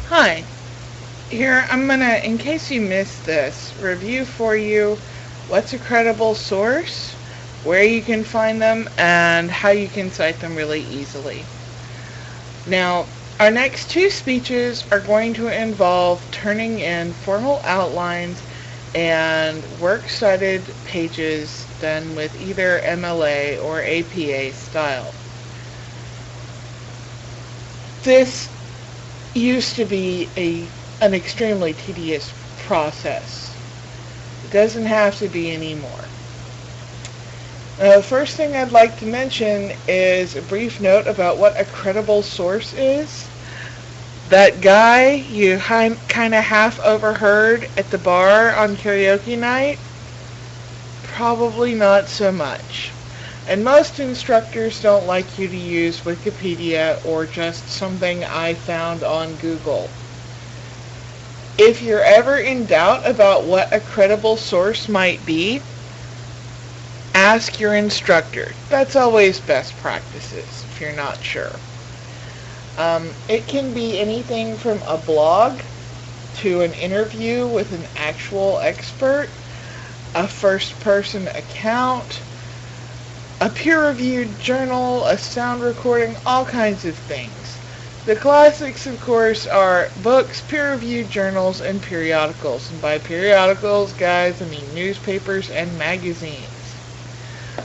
Hi, here I'm gonna, in case you missed this, review for you what's a credible source, where you can find them, and how you can cite them really easily. Now, our next two speeches are going to involve turning in formal outlines and works cited pages done with either MLA or APA style. This used to be an extremely tedious process. It doesn't have to be anymore. The first thing I'd like to mention is a brief note about what a credible source is. That guy you kind of half overheard at the bar on karaoke night? Probably not so much. And most instructors don't like you to use Wikipedia or just something I found on Google. If you're ever in doubt about what a credible source might be, ask your instructor. That's always best practices if you're not sure. It can be anything from a blog to an interview with an actual expert, a first-person account, a peer-reviewed journal, a sound recording, all kinds of things. The classics, of course, are books, peer-reviewed journals, and periodicals. And by periodicals, guys, I mean newspapers and magazines.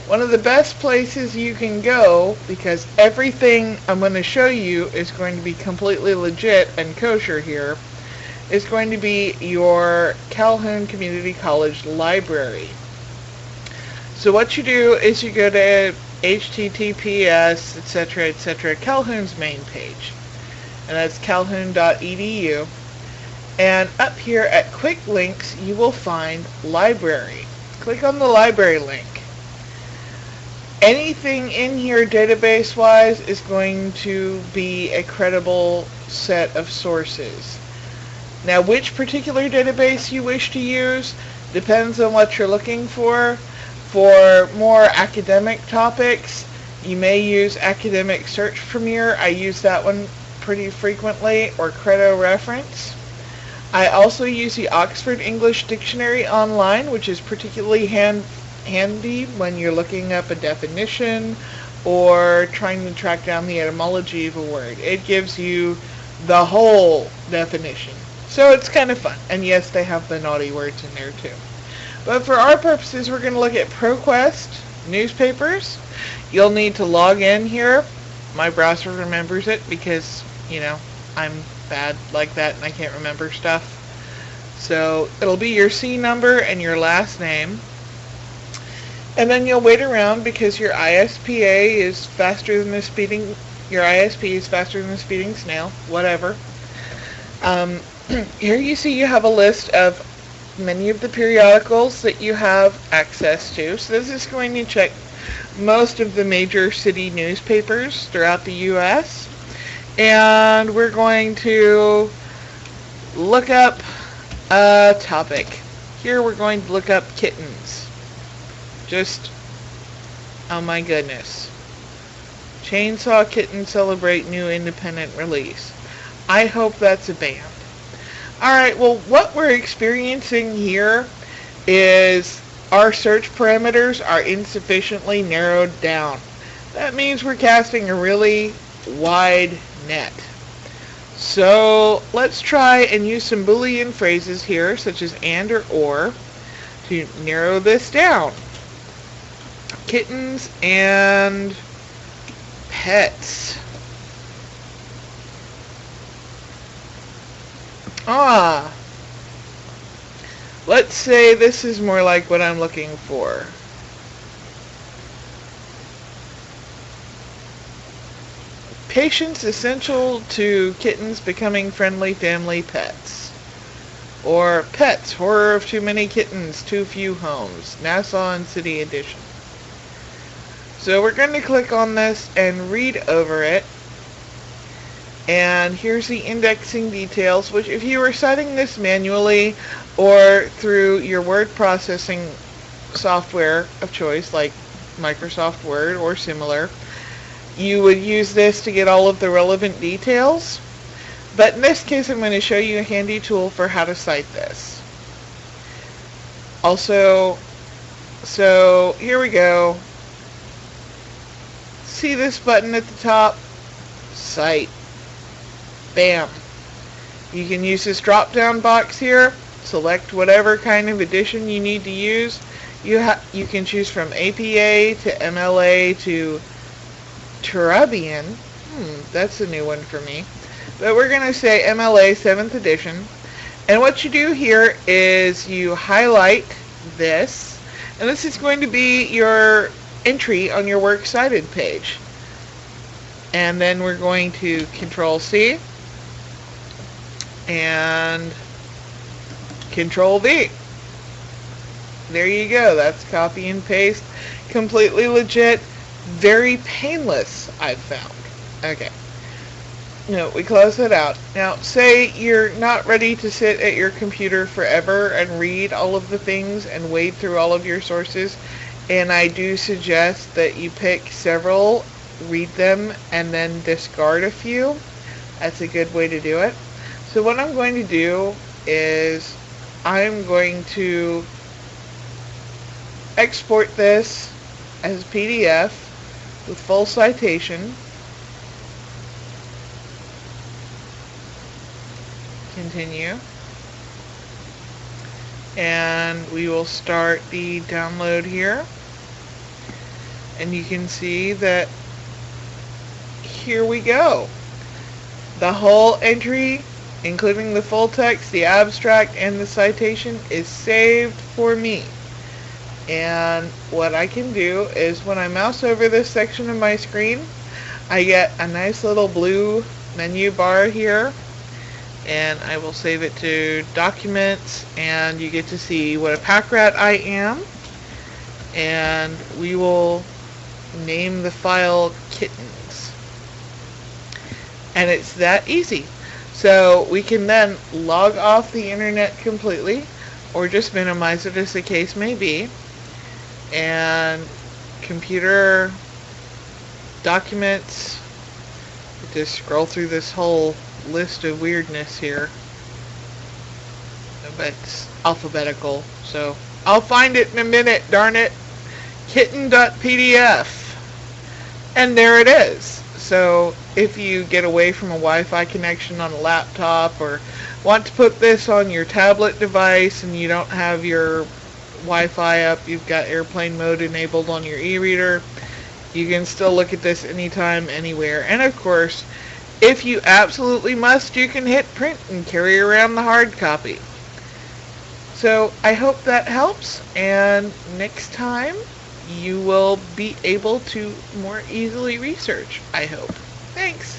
One of the best places you can go, because everything I'm going to show you is going to be completely legit and kosher here, is going to be your Calhoun Community College Library. So what you do is you go to https, etc., Calhoun's main page. And that's calhoun.edu. And up here at Quick Links, you will find Library. Click on the Library link. Anything in here database-wise is going to be a credible set of sources. Now, which particular database you wish to use depends on what you're looking for. For more academic topics, you may use Academic Search Premier. I use that one pretty frequently, or Credo Reference. I also use the Oxford English Dictionary Online, which is particularly handy when you're looking up a definition or trying to track down the etymology of a word. It gives you the whole definition. So it's kind of fun. And yes, they have the naughty words in there too. But for our purposes, we're going to look at ProQuest newspapers. You'll need to log in here. My browser remembers it because, I'm bad like that and I can't remember stuff. So it'll be your C number and your last name. And then you'll wait around because your ISPA is faster than the speeding, your ISP is faster than the speeding snail, whatever. Here you see you have a list of many of the periodicals that you have access to. So this is going to check most of the major city newspapers throughout the U.S. And we're going to look up a topic. Here we're going to look up kittens. Just, oh my goodness. Chainsaw Kittens celebrate new independent release. I hope that's a band. Alright, well, what we're experiencing here is our search parameters are insufficiently narrowed down. That means we're casting a really wide net. So let's try and use some Boolean phrases here, such as and or, to narrow this down. Kittens and pets. Let's say this is more like what I'm looking for. Patience essential to kittens becoming friendly family pets. Or pets, horror of too many kittens, too few homes. Nassau and City Edition. So we're going to click on this and read over it. And here's the indexing details, which if you were citing this manually or through your word processing software of choice, like Microsoft Word or similar, you would use this to get all of the relevant details. But in this case, I'm going to show you a handy tool for how to cite this. Also, so here we go. See this button at the top? Cite. Bam. You can use this drop down box here. Select whatever kind of edition you need to use. You can choose from APA to MLA to Turabian. That's a new one for me. But we're going to say MLA 7th edition. And what you do here is you highlight this. And this is going to be your entry on your works cited page. And then we're going to Control C and Control V. There you go. That's copy and paste. Completely legit. Very painless, I've found. Okay. No, we close it out. Now, say you're not ready to sit at your computer forever and read all of the things and wade through all of your sources, and I do suggest that you pick several, read them, and then discard a few. That's a good way to do it. So what I'm going to do is I'm going to export this as PDF with full citation. Continue. And we will start the download here. And you can see that here we go. The whole entry, including the full text, the abstract, and the citation, is saved for me. And what I can do is when I mouse over this section of my screen, I get a nice little blue menu bar here. And I will save it to Documents, and you get to see what a pack rat I am. And we will name the file Kittens. And it's that easy. So we can then log off the internet completely, or just minimize it as the case may be. And computer, documents, just scroll through this whole list of weirdness here, but it's alphabetical, so I'll find it in a minute, darn it. Kitten.pdf, and there it is. So if you get away from a Wi-Fi connection on a laptop, or want to put this on your tablet device and you don't have your Wi-Fi up, you've got airplane mode enabled on your e-reader, you can still look at this anytime, anywhere. And of course, if you absolutely must, you can hit print and carry around the hard copy. So I hope that helps, and next time you will be able to more easily research, I hope. Thanks.